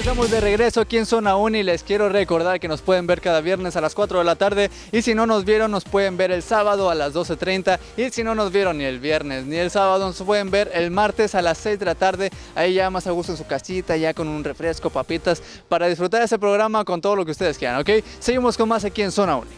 Estamos de regreso aquí en Zona Uni. Les quiero recordar que nos pueden ver cada viernes a las 4 de la tarde y si no nos vieron nos pueden ver el sábado a las 12:30 y si no nos vieron ni el viernes ni el sábado nos pueden ver el martes a las 6 de la tarde, ahí ya más a gusto en su casita, ya con un refresco, papitas, para disfrutar de ese programa con todo lo que ustedes quieran, ¿ok? Seguimos con más aquí en Zona Uni.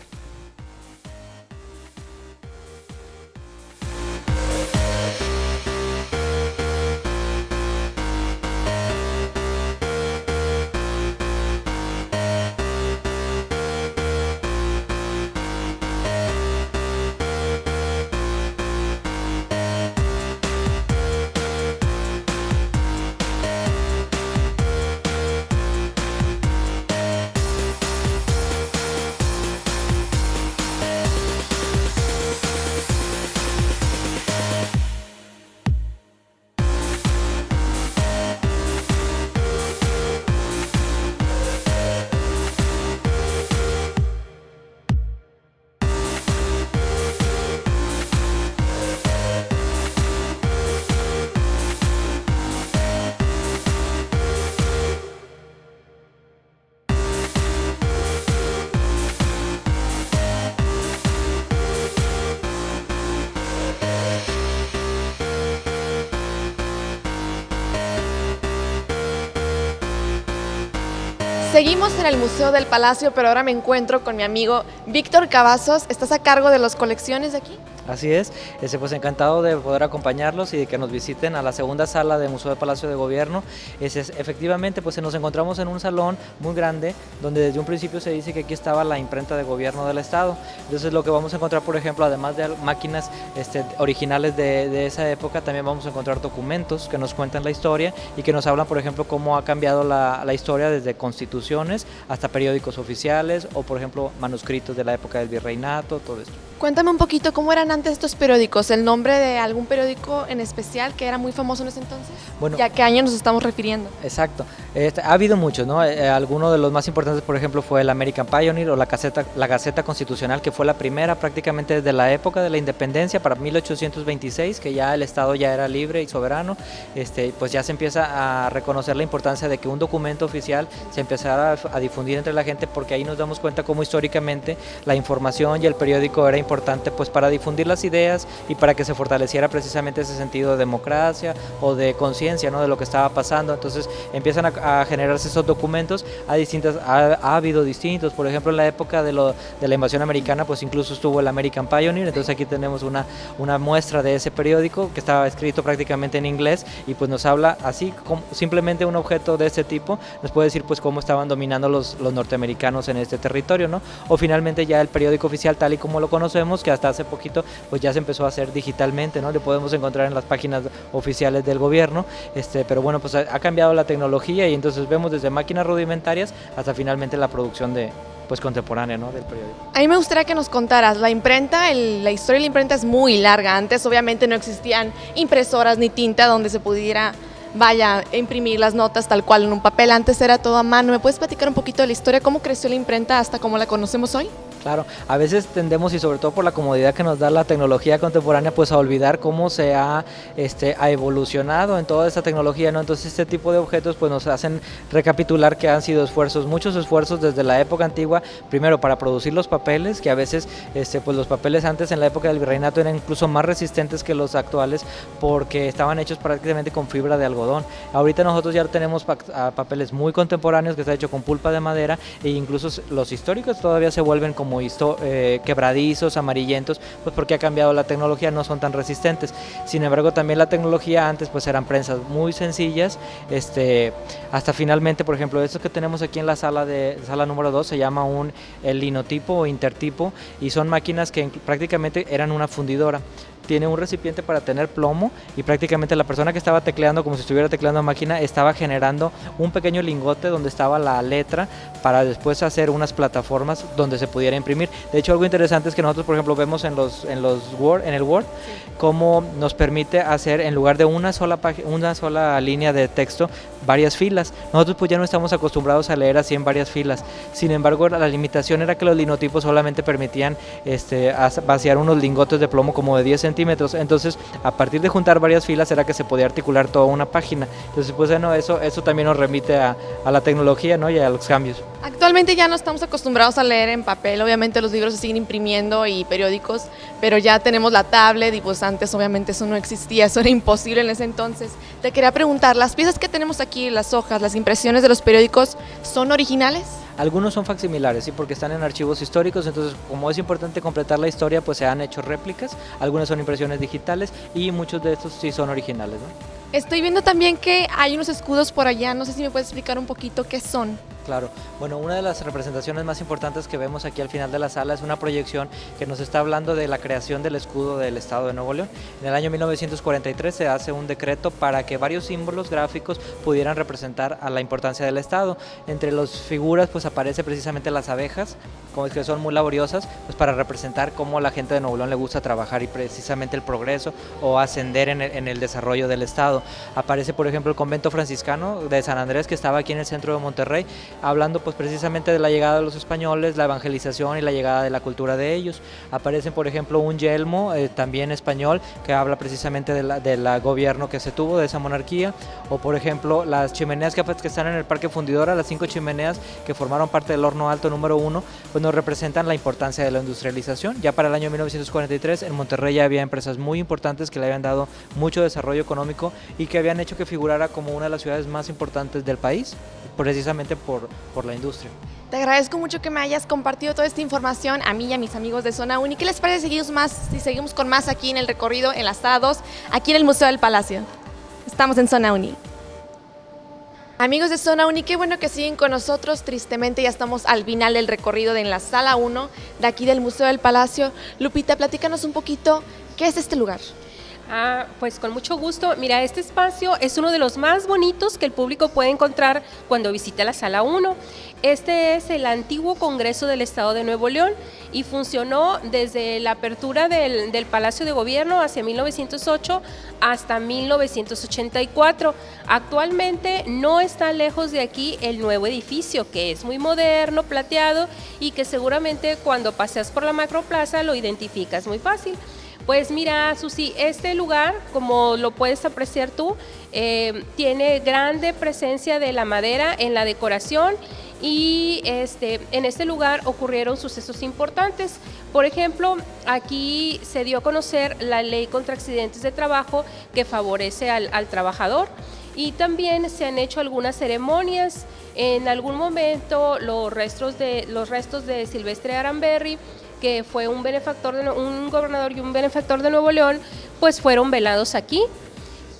Seguimos en el Museo del Palacio, pero ahora me encuentro con mi amigo Víctor Cavazos. ¿Estás a cargo de las colecciones de aquí? Así es, pues encantado de poder acompañarlos y de que nos visiten a la segunda sala del Museo del Palacio de Gobierno. Efectivamente, pues nos encontramos en un salón muy grande donde desde un principio se dice que aquí estaba la imprenta de gobierno del Estado. Entonces lo que vamos a encontrar, por ejemplo, además de máquinas originales de esa época, también vamos a encontrar documentos que nos cuentan la historia y que nos hablan, por ejemplo, cómo ha cambiado la historia desde constituciones hasta periódicos oficiales o, por ejemplo, manuscritos de la época del virreinato, todo esto. Cuéntame un poquito cómo eran antes estos periódicos, el nombre de algún periódico en especial que era muy famoso en ese entonces. Bueno, ¿y a qué año nos estamos refiriendo? Exacto, ha habido muchos, ¿no? Algunos de los más importantes, por ejemplo, fue el American Pioneer o la Gaceta Constitucional, que fue la primera prácticamente desde la época de la independencia para 1826, que ya el Estado ya era libre y soberano. Pues ya se empieza a reconocer la importancia de que un documento oficial se empezara a difundir entre la gente, porque ahí nos damos cuenta cómo históricamente la información y el periódico era importante pues para difundir las ideas y para que se fortaleciera precisamente ese sentido de democracia o de conciencia, ¿no?, de lo que estaba pasando. Entonces empiezan a generarse esos documentos. Ha habido distintos, por ejemplo en la época de la invasión americana pues incluso estuvo el American Pioneer. Entonces aquí tenemos una muestra de ese periódico que estaba escrito prácticamente en inglés y pues nos habla así, como simplemente un objeto de este tipo nos puede decir pues cómo estaban dominando los norteamericanos en este territorio, ¿no? O finalmente ya el periódico oficial tal y como lo conocemos, que hasta hace poquito pues ya se empezó a hacer digitalmente, ¿no? Lo podemos encontrar en las páginas oficiales del gobierno, pero bueno, pues ha cambiado la tecnología y entonces vemos desde máquinas rudimentarias hasta finalmente la producción pues contemporánea, ¿no?, del periódico. A mí me gustaría que nos contaras, la imprenta, la historia de la imprenta es muy larga. Antes obviamente no existían impresoras ni tinta donde se pudiera imprimir las notas tal cual en un papel. Antes era todo a mano. ¿Me puedes platicar un poquito de la historia? ¿Cómo creció la imprenta hasta como la conocemos hoy? Claro, a veces tendemos, y sobre todo por la comodidad que nos da la tecnología contemporánea, pues a olvidar cómo se ha evolucionado en toda esta tecnología, ¿no? Entonces este tipo de objetos pues nos hacen recapitular que han sido muchos esfuerzos desde la época antigua, primero para producir los papeles, que a veces pues los papeles antes en la época del virreinato eran incluso más resistentes que los actuales porque estaban hechos prácticamente con fibra de algodón. Ahorita nosotros ya tenemos papeles muy contemporáneos que está hecho con pulpa de madera e incluso los históricos todavía se vuelven como quebradizos, amarillentos, pues porque ha cambiado la tecnología, no son tan resistentes. Sin embargo, también la tecnología antes pues eran prensas muy sencillas, hasta finalmente, por ejemplo, estos que tenemos aquí en la sala número 2 se llama el linotipo o intertipo y son máquinas que prácticamente eran una fundidora. Tiene un recipiente para tener plomo y prácticamente la persona que estaba tecleando, como si estuviera tecleando a máquina, estaba generando un pequeño lingote donde estaba la letra para después hacer unas plataformas donde se pudiera imprimir. De hecho, algo interesante es que nosotros, por ejemplo, vemos en el Word, cómo nos permite hacer, en lugar de una sola línea de texto, varias filas. Nosotros pues ya no estamos acostumbrados a leer así en varias filas. Sin embargo, la limitación era que los linotipos solamente permitían vaciar unos lingotes de plomo como de 10 centímetros centímetros. Entonces, a partir de juntar varias filas era que se podía articular toda una página. Entonces, pues bueno, eso también nos remite a la tecnología, ¿no? Y a los cambios. Actualmente ya no estamos acostumbrados a leer en papel, obviamente los libros se siguen imprimiendo y periódicos, pero ya tenemos la tablet y pues antes obviamente eso no existía, eso era imposible en ese entonces. Te quería preguntar, ¿las piezas que tenemos aquí, las hojas, las impresiones de los periódicos, son originales? Algunos son facsimilares, sí, porque están en archivos históricos, entonces como es importante completar la historia, pues se han hecho réplicas, algunas son impresiones digitales y muchos de estos sí son originales, ¿no? Estoy viendo también que hay unos escudos por allá, no sé si me puedes explicar un poquito qué son. Claro, bueno, una de las representaciones más importantes que vemos aquí al final de la sala es una proyección que nos está hablando de la creación del escudo del Estado de Nuevo León. En el año 1943 se hace un decreto para que varios símbolos gráficos pudieran representar a la importancia del Estado. Entre las figuras pues aparece precisamente las abejas, como es que son muy laboriosas, pues para representar cómo la gente de Nuevo León le gusta trabajar y precisamente el progreso o ascender en el desarrollo del Estado. Aparece por ejemplo el convento franciscano de San Andrés, que estaba aquí en el centro de Monterrey, hablando pues precisamente de la llegada de los españoles, la evangelización y la llegada de la cultura de ellos. Aparece por ejemplo un yelmo también español que habla precisamente del gobierno que se tuvo, de esa monarquía, o por ejemplo las chimeneas que están en el Parque Fundidora, las 5 chimeneas que formaron parte del horno alto número 1, pues nos representan la importancia de la industrialización. Ya para el año 1943 en Monterrey ya había empresas muy importantes que le habían dado mucho desarrollo económico y que habían hecho que figurara como una de las ciudades más importantes del país, precisamente por la industria. Te agradezco mucho que me hayas compartido toda esta información a mí y a mis amigos de Zona Uni. ¿Qué les parece si seguimos con más aquí en el recorrido en la Sala 2, aquí en el Museo del Palacio? Estamos en Zona Uni. Amigos de Zona Uni, qué bueno que siguen con nosotros. Tristemente ya estamos al final del recorrido en la Sala 1 de aquí del Museo del Palacio. Lupita, platícanos un poquito, ¿qué es este lugar? Pues con mucho gusto. Mira, este espacio es uno de los más bonitos que el público puede encontrar cuando visita la Sala 1. Este es el antiguo Congreso del Estado de Nuevo León y funcionó desde la apertura del Palacio de Gobierno hacia 1908 hasta 1984. Actualmente no está lejos de aquí el nuevo edificio, que es muy moderno, plateado y que seguramente cuando paseas por la Macroplaza lo identificas muy fácil. Pues mira, Susi, este lugar, como lo puedes apreciar tú, tiene grande presencia de la madera en la decoración y en este lugar ocurrieron sucesos importantes. Por ejemplo, aquí se dio a conocer la ley contra accidentes de trabajo que favorece al trabajador y también se han hecho algunas ceremonias. En algún momento los restos de Silvestre Aramberri, que fue un gobernador y un benefactor de Nuevo León, pues fueron velados aquí.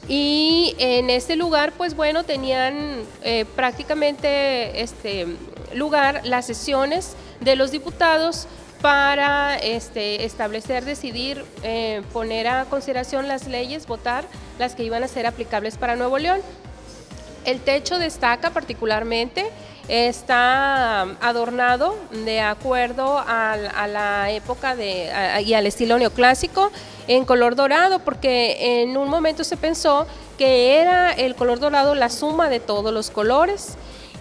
Y en este lugar, pues bueno, tenían prácticamente lugar las sesiones de los diputados para establecer, decidir, poner a consideración las leyes, votar las que iban a ser aplicables para Nuevo León. El techo destaca particularmente. Está adornado de acuerdo a la época y al estilo neoclásico en color dorado, porque en un momento se pensó que era el color dorado la suma de todos los colores.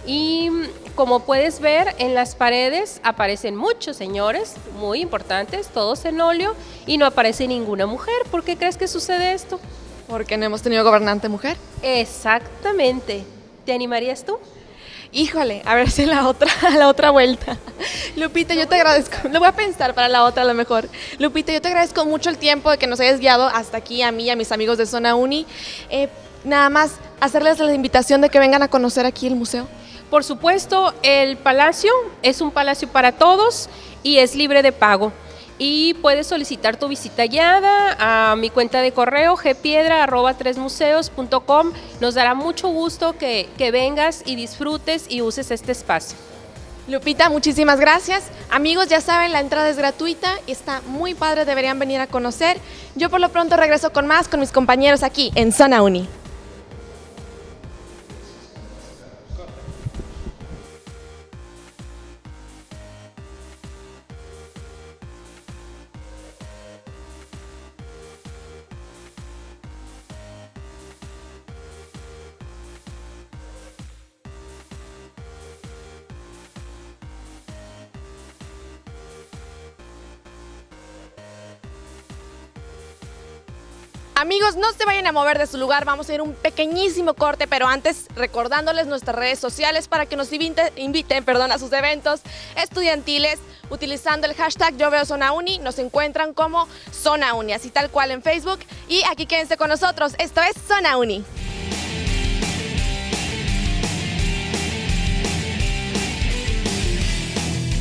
Y como puedes ver, en las paredes aparecen muchos señores muy importantes, todos en óleo, y no aparece ninguna mujer. ¿Por qué crees que sucede esto? Porque no hemos tenido gobernante mujer. Exactamente. ¿Te animarías tú? Híjole, a ver si la otra vuelta. Lupita, yo te agradezco. Lo voy a pensar para la otra a lo mejor. Lupita, yo te agradezco mucho el tiempo de que nos hayas guiado hasta aquí a mí y a mis amigos de Zona Uni. Nada más hacerles la invitación de que vengan a conocer aquí el museo. Por supuesto, el palacio es un palacio para todos y es libre de pago. Y puedes solicitar tu visita guiada a mi cuenta de correo gpiedra@tresmuseos.com. Nos dará mucho gusto que vengas y disfrutes y uses este espacio. Lupita, muchísimas gracias. Amigos, ya saben, la entrada es gratuita y está muy padre, deberían venir a conocer. Yo por lo pronto regreso con mis compañeros aquí en Zona Uni. Amigos, no se vayan a mover de su lugar, vamos a ir un pequeñísimo corte, pero antes recordándoles nuestras redes sociales para que nos inviten a sus eventos estudiantiles utilizando el hashtag Yo Veo Zona Uni. Nos encuentran como Zona Uni, así tal cual en Facebook. Y aquí quédense con nosotros, esto es Zona Uni.